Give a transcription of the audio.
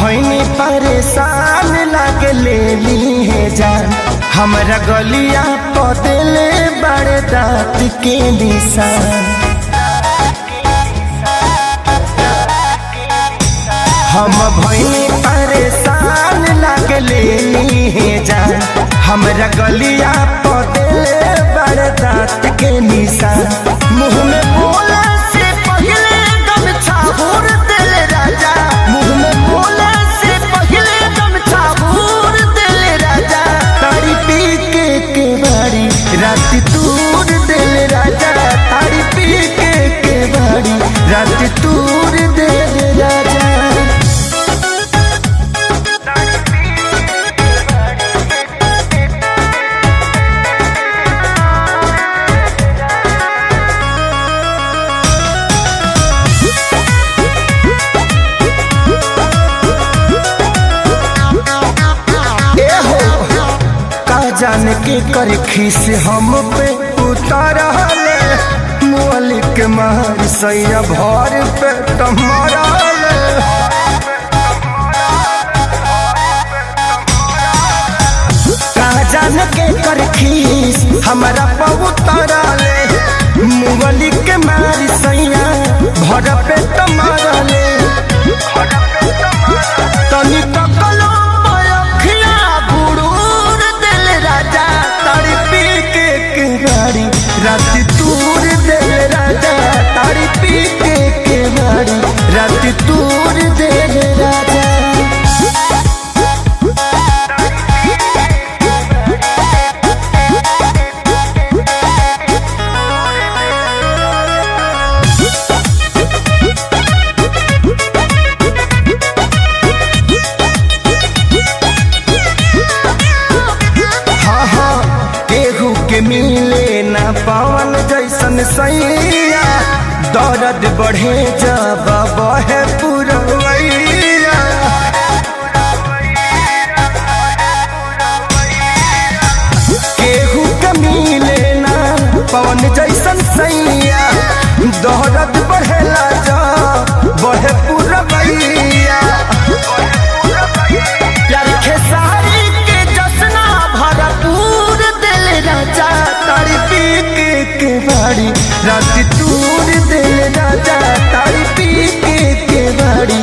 भइनी परेशान लागे ले ली है जान। हमरा गलिया पदेले बड़े दांत के निशान। हम भइनी परेशान लागे ले ली है जान। हमरा गलिया पदेले बड़े दांत के निशान। मुँह में बोले से पहले गमछा भूर दिल राजा। मुँह में बोले से पहले गमछा भूर दिल राजा। तारी पी के बारी रात तूर दिल राजा। तारी पी के बारी रात तूर दिल राजा। जाने के कर खीस हम पे उतारले। मोली के मार सैया भर पे टमारले। कहा जाने के कर खीस हमारा पे उतारले। मोली के मार सैया भर पे टमारले। तनी तकलो पयखिया बुड़ूर दिल राजा। तारी पी के बारी रात तूर दिल राजा। तारी पी के बारी रात तूर दिल राजा। मिले ना पावन जैसन सैया। दर्द बढ़े जब बहे पुरवैया। केहू के मिले ना पावन जैसन सैया। दर्द बढ़ेला जब बहे पुरवैया। प्यार खेसारी के जसना भरपूर दिल राजा। तारी पी के बारी रात तूर दिल राजा। तारी पी के बारी